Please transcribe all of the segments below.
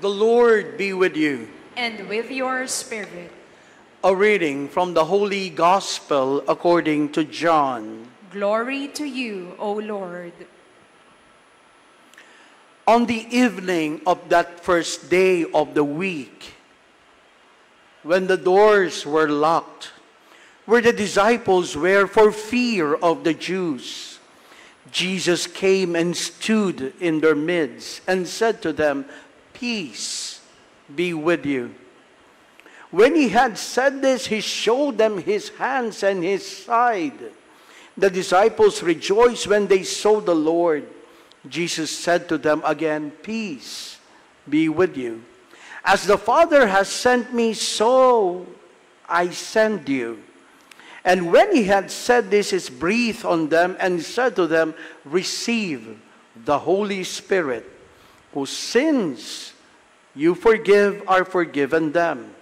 The Lord be with you. And with your spirit. A reading from the Holy Gospel according to John. Glory to you, O Lord. On the evening of that first day of the week, when the doors were locked, where the disciples were for fear of the Jews, Jesus came and stood in their midst and said to them, "Peace be with you." When he had said this, he showed them his hands and his side. The disciples rejoiced when they saw the Lord. Jesus said to them again, "Peace be with you. As the Father has sent me, so I send you." And when he had said this, he breathed on them and said to them, "Receive the Holy Spirit. Whose sins you forgive are forgiven them,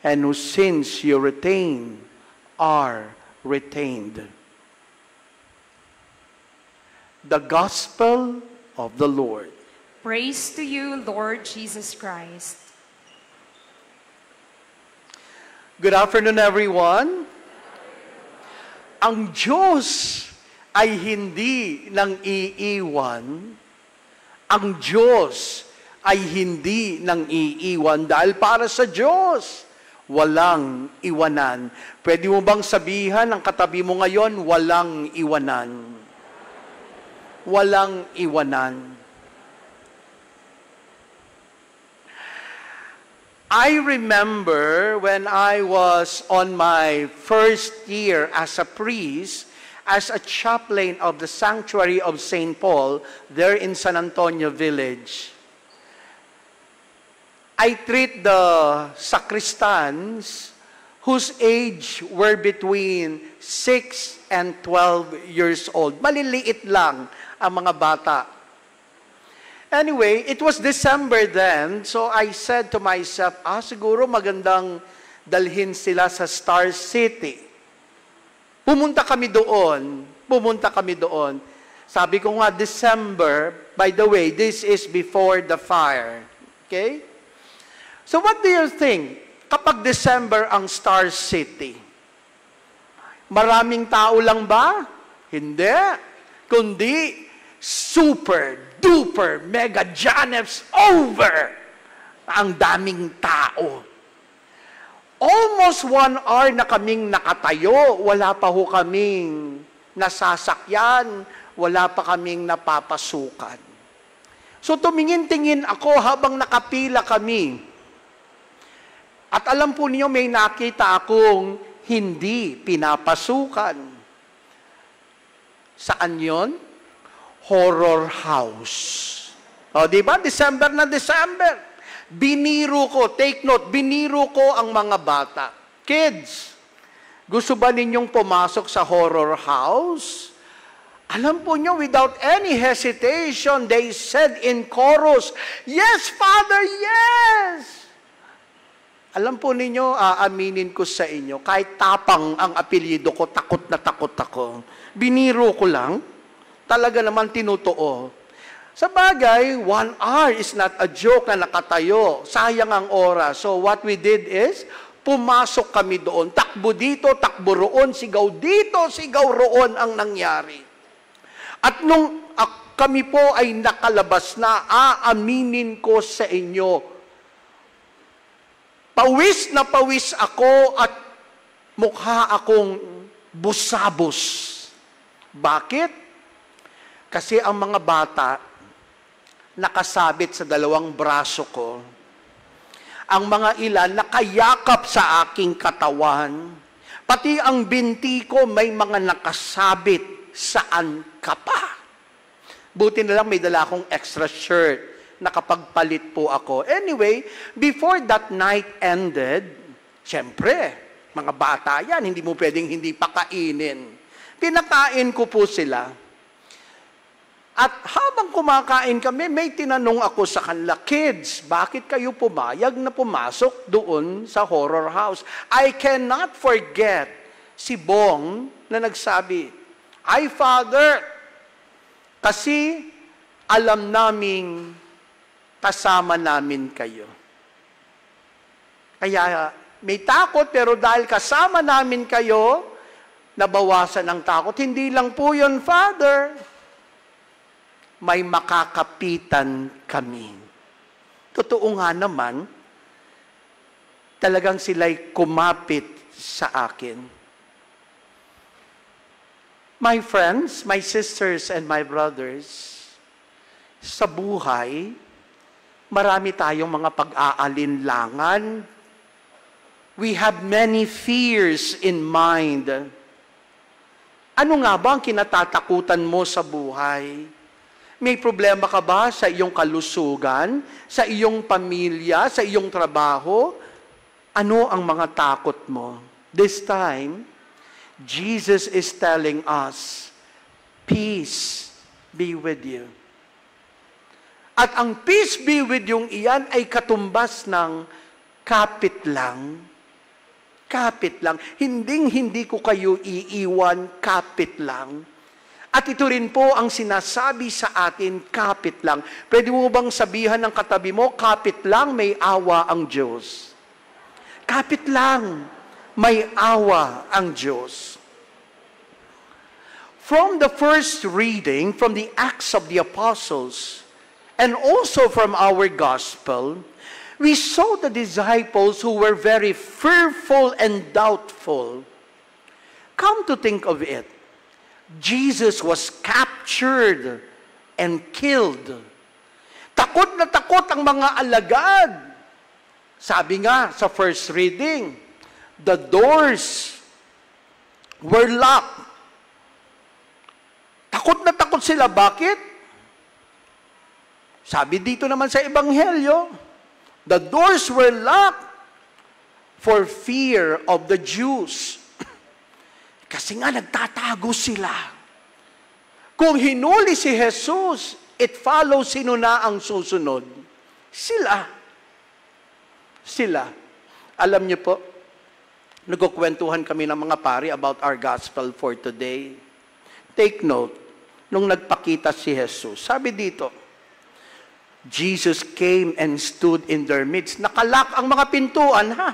and whose sins you retain are retained." The Gospel of the Lord. Praise to you, Lord Jesus Christ. Good afternoon, everyone. Ang Diyos ay hindi nang iiwan. Ang Diyos ay hindi nang iiwan dahil para sa Diyos, walang iwanan. Pwede mo bang sabihan ng katabi mo ngayon, walang iwanan? Walang iwanan. I remember when I was on my first year as a priest, as a chaplain of the Sanctuary of St. Paul, there in San Antonio Village. I treat the sacristans whose age were between 6 and 12 years old. Maliliit lang ang mga bata. Anyway, it was December then, so I said to myself, siguro magandang dalhin sila sa Star City. Pumunta kami doon. Sabi ko nga, December, by the way, this is before the fire. Okay? So what do you think? Kapag December ang Star City, maraming tao lang ba? Hindi. Kundi, super, duper, mega Janefs over. Ang daming tao. Almost 1 hour na kaming nakatayo. Wala pa ho kaming nasasakyan. Wala pa kaming napapasukan. So tumingin-tingin ako habang nakapila kami. At alam po niyo, may nakita akong hindi pinapasukan. Saan yon? Horror house. O, di ba? December na December. Biniro ko, take note, biniro ko ang mga bata. Kids, gusto ba ninyong pumasok sa horror house? Alam po niyo, without any hesitation, they said in chorus, "Yes, Father, yes!" Alam po ninyo, aaminin ko sa inyo, kahit tapang ang apelyido ko, takot na takot ako. Biniro ko lang, talaga naman tinutuo. Sa bagay, 1 hour is not a joke na nakatayo. Sayang ang oras. So what we did is, pumasok kami doon. Takbo dito, takbo roon, sigaw dito, sigaw roon ang nangyari. At nung kami po ay nakalabas na, aaminin ko sa inyo, pawis na pawis ako at mukha akong busabos. Bakit? Kasi ang mga bata nakasabit sa 2 braso ko. Ang mga ilan nakayakap sa aking katawan. Pati ang binti ko may mga nakasabit saan ka pa. Buti na lang may dala akong extra shirt. Nakapagpalit po ako. Anyway, before that night ended, syempre, mga bata yan, hindi mo pwedeng hindi pakainin. Pinakain ko po sila. At habang kumakain kami, may tinanong ako sa kanila, "Kids, bakit kayo pumayag na pumasok doon sa horror house?" I cannot forget si Bong na nagsabi, "Ay, Father, kasi alam naming kasama namin kayo. Kaya may takot, pero dahil kasama namin kayo, nabawasan ang takot. Hindi lang po yun, Father. May makakapitan kami. Totoo nga naman, talagang sila'y kumapit sa akin. My friends, my sisters, and my brothers, sa buhay, marami tayong mga pag-aalinlangan. We have many fears in mind. Ano nga ba ang kinatatakutan mo sa buhay? May problema ka ba sa iyong kalusugan, sa iyong pamilya, sa iyong trabaho? Ano ang mga takot mo? This time, Jesus is telling us, peace be with you. At ang peace be with you iyan ay katumbas ng kapit lang. Kapit lang. Hindi ko kayo iiwan, kapit lang. At ito rin po ang sinasabi sa atin, kapit lang. Pwede mo bang sabihan ng katabi mo, kapit lang, may awa ang Diyos. Kapit lang, may awa ang Diyos. From the first reading, from the Acts of the Apostles, and also from our Gospel, we saw the disciples who were very fearful and doubtful. Come to think of it, Jesus was captured and killed. Takot na takot ang mga alagad. Sabi nga sa first reading, the doors were locked. Takot na takot sila. Bakit? Sabi dito naman sa Ebanghelyo, the doors were locked for fear of the Jews. Kasi nga nagtatago sila. Kung hinuli si Jesus, it follows sino na ang susunod? Sila. Alam niyo po, nagkukwentuhan kami ng mga pari about our gospel for today. Take note, nung nagpakita si Jesus, sabi dito, Jesus came and stood in their midst. Nakalak ang mga pintuan, ha?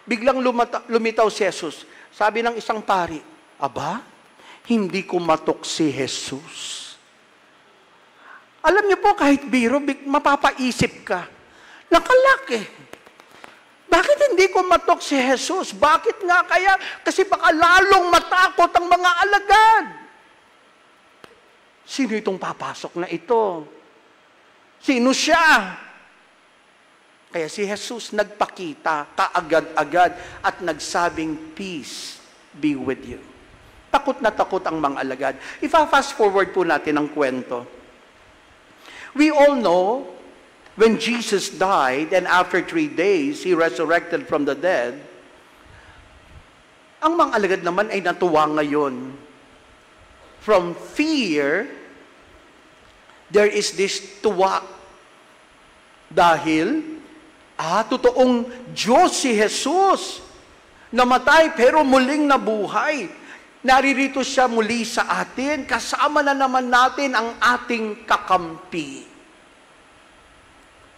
Biglang lumitaw si Jesus. Sabi ng isang pari, aba, hindi ko matok si Jesus. Alam niyo po, kahit biro, mapapaisip ka. Nakalak eh. Bakit hindi ko matok si Jesus? Bakit nga kaya? Kasi baka lalong matakot ang mga alagad. Sino itong papasok na ito? Sino siya? Kaya si Jesus nagpakita kaagad-agad at nagsabing, peace be with you. Takot na takot ang mga alagad. Ifa-fast forward po natin ang kwento. We all know, when Jesus died and after 3 days, He resurrected from the dead, ang mga alagad naman ay natuwa ngayon. From fear, there is this tuwa. Dahil, totoong Diyos si Jesus. Namatay pero muling nabuhay. Naririto siya muli sa atin. Kasama na naman natin ang ating kakampi.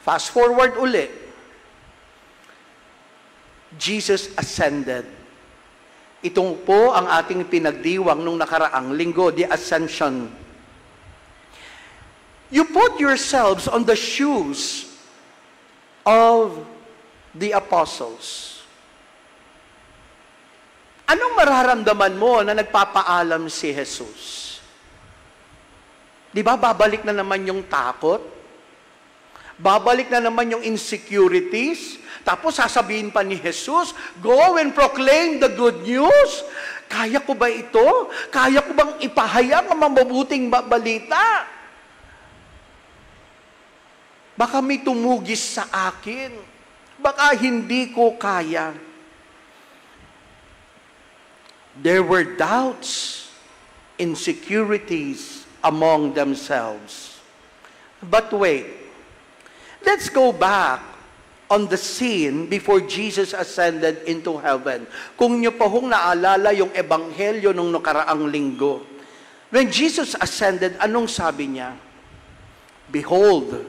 Fast forward uli. Jesus ascended. Itong po ang ating pinagdiwang nung nakaraang linggo, the ascension. You put yourselves on the shoes of the apostles. Anong mararamdaman mo na nagpapaalam si Jesus? Di ba babalik na naman yung takot? Babalik na naman yung insecurities? Tapos sasabihin pa ni Jesus, go and proclaim the good news. Kaya ko ba ito? Kaya ko bang ipahayag ang mabubuting balita? Baka may tumugis sa akin. Baka hindi ko kaya. There were doubts, insecurities among themselves. But wait, let's go back on the scene before Jesus ascended into heaven. Kung niyo pa hong naalala yung ebanghelyo nung nakaraang linggo, when Jesus ascended, anong sabi niya? Behold,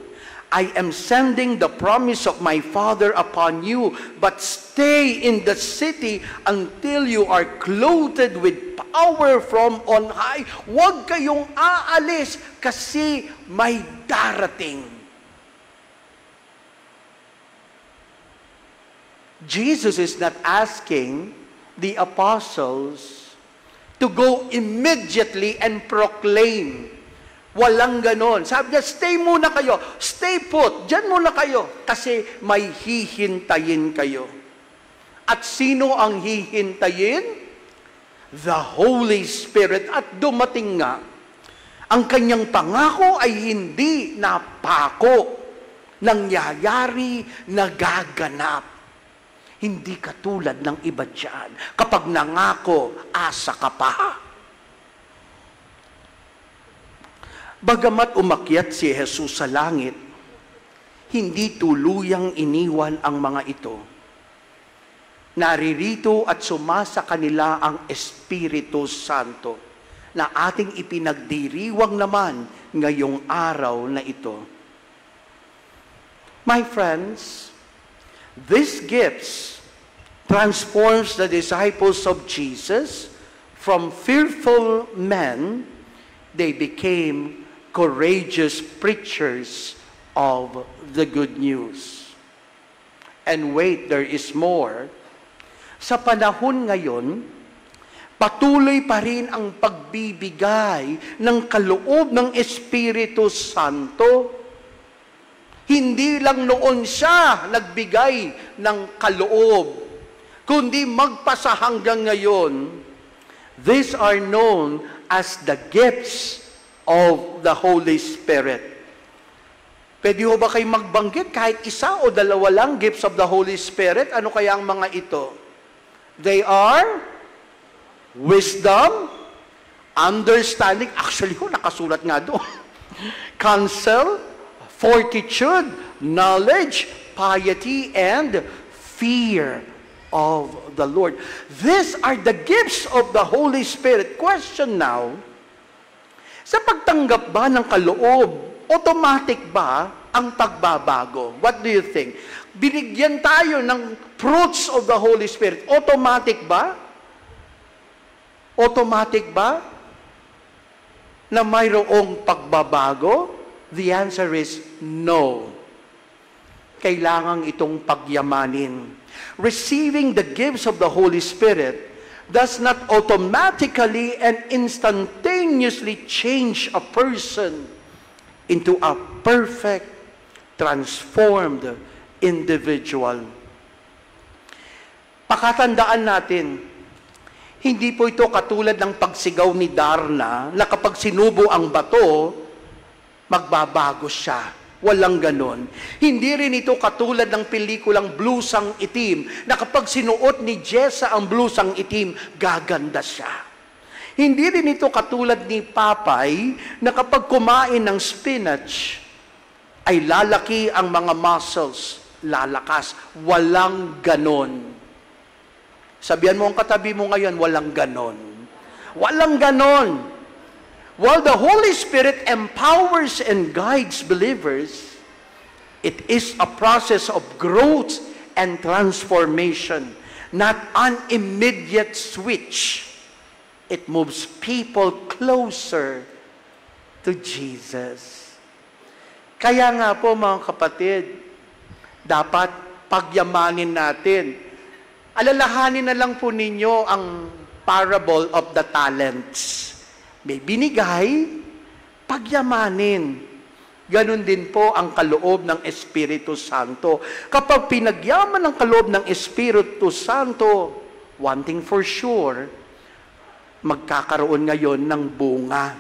I am sending the promise of my Father upon you, but stay in the city until you are clothed with power from on high. Huwag kayong aalis kasi may darating. Jesus is not asking the apostles to go immediately and proclaim. Walang ganon. Sabi niya, stay muna kayo. Stay put. Diyan muna kayo. Kasi may hihintayin kayo. At sino ang hihintayin? The Holy Spirit. At dumating nga, ang kanyang pangako ay hindi napako. Nangyayari, nagaganap. Hindi katulad ng iba dyan. Kapag nangako, asa ka pa. Bagamat umakyat si Jesus sa langit, hindi tuluyang iniwan ang mga ito. Naririto at sumasa kanila ang Espiritu Santo na ating ipinagdiriwang naman ngayong araw na ito. My friends, these gifts transforms the disciples of Jesus from fearful men. They became courageous preachers of the good news. And wait, there is more. Sa panahon ngayon, patuloy pa rin ang pagbibigay ng kaloob ng Espiritu Santo. Hindi lang noon siya nagbigay ng kaloob, kundi magpasa hanggang ngayon. These are known as the gifts of the Holy Spirit. Pwede ho ba kayo magbanggit kahit isa o dalawa lang gifts of the Holy Spirit? Ano kaya ang mga ito? They are wisdom, understanding, actually ho, nakasulat nga doon. Counsel, fortitude, knowledge, piety, and fear of the Lord. These are the gifts of the Holy Spirit. Question now, sa pagtanggap ba ng kaloob, automatic ba ang pagbabago? What do you think? Binigyan tayo ng fruits of the Holy Spirit. Automatic ba? Automatic ba na mayroong pagbabago? The answer is no. Kailangan itong pagyamanin. Receiving the gifts of the Holy Spirit does not automatically and instantaneously change a person into a perfect, transformed individual. Pakatandaan natin, hindi po ito katulad ng pagsigaw ni Darna na kapag sinubo ang bato, magbabago siya. Walang ganon. Hindi rin ito katulad ng pelikulang Blusang Itim na kapag sinuot ni Jessa ang blusang itim, gaganda siya. Hindi rin ito katulad ni Papay na kapag kumain ng spinach, ay lalaki ang mga muscles, lalakas. Walang ganon. Sabihan mo ang katabi mo ngayon, walang ganon. Walang ganon. While the Holy Spirit empowers and guides believers, it is a process of growth and transformation, not an immediate switch. It moves people closer to Jesus. Kaya nga po mga kapatid, dapat pagyamanin natin. Alalahanin na lang po ninyo ang parable of the talents. May binigay, pagyamanin. Ganon din po ang kaloob ng Espiritu Santo. Kapag pinagyaman ang kaloob ng Espiritu Santo, one thing for sure, magkakaroon ngayon ng bunga.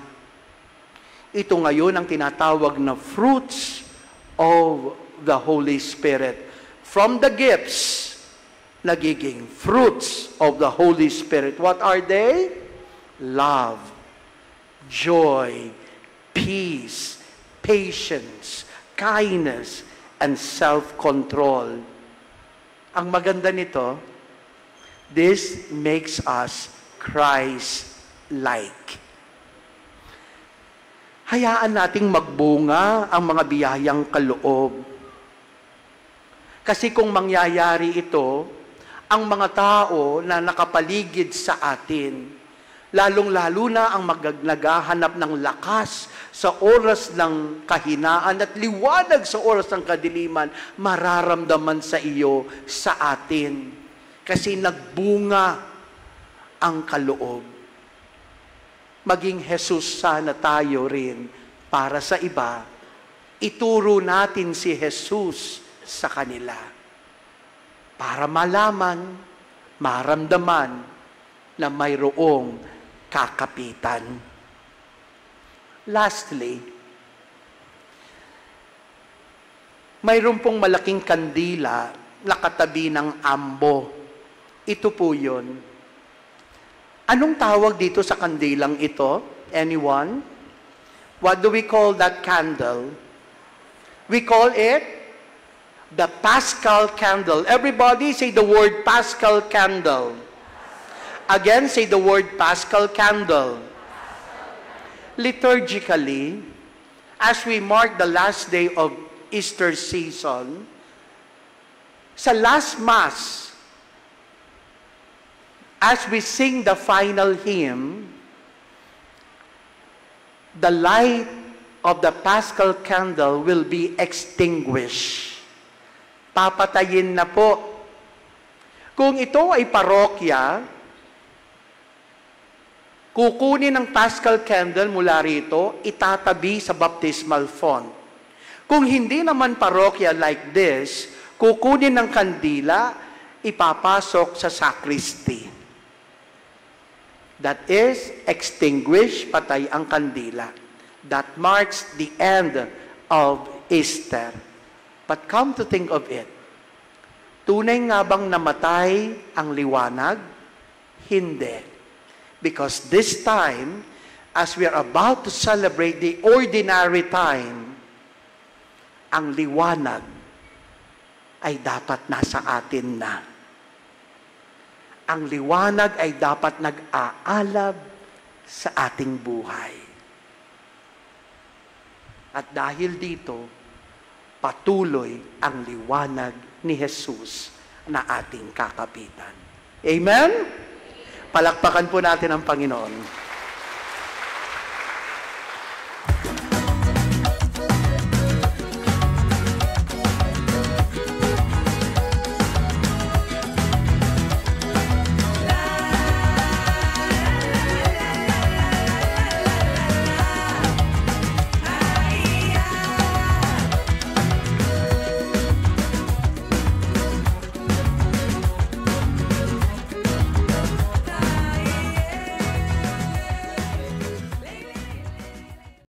Ito ngayon ang tinatawag na fruits of the Holy Spirit. From the gifts, nagiging fruits of the Holy Spirit. What are they? Love, joy, peace, patience, kindness, and self-control. Ang maganda nito, this makes us Christ-like. hayaan nating magbunga ang mga biyayang kaloob. Kasi kung mangyayari ito, ang mga tao na nakapaligid sa atin, lalong-lalo na ang naghahanap ng lakas sa oras ng kahinaan at liwanag sa oras ng kadiliman, mararamdaman sa iyo, sa atin. Kasi nagbunga ang kaloob. Maging Jesus sana tayo rin para sa iba. Ituro natin si Jesus sa kanila. Para malaman, maramdaman na mayroong kakapitan. Lastly, mayroon pong malaking kandila na katabi ng ambo. Ito po yun. Anong tawag dito sa kandilang ito? Anyone? What do we call that candle? We call it the Paschal candle. Everybody say the word Paschal candle. Again, say the word Paschal candle. Liturgically, as we mark the last day of Easter season, sa last Mass, as we sing the final hymn, the light of the Paschal candle will be extinguished. Papatayin na po. Kung ito ay parokya, kukunin ang Paschal candle mula rito, itatabi sa baptismal font. Kung hindi naman parokya like this, kukunin ng kandila, ipapasok sa sacristy. That is, extinguish, patay ang kandila. That marks the end of Easter. But come to think of it, tunay nga bang namatay ang liwanag? Hindi. Because this time, as we are about to celebrate the ordinary time, ang liwanag ay dapat nasa atin na. Ang liwanag ay dapat nag-aalab sa ating buhay. At dahil dito, patuloy ang liwanag ni Jesus na ating kakapitan. Amen? Palakpakan po natin ang Panginoon.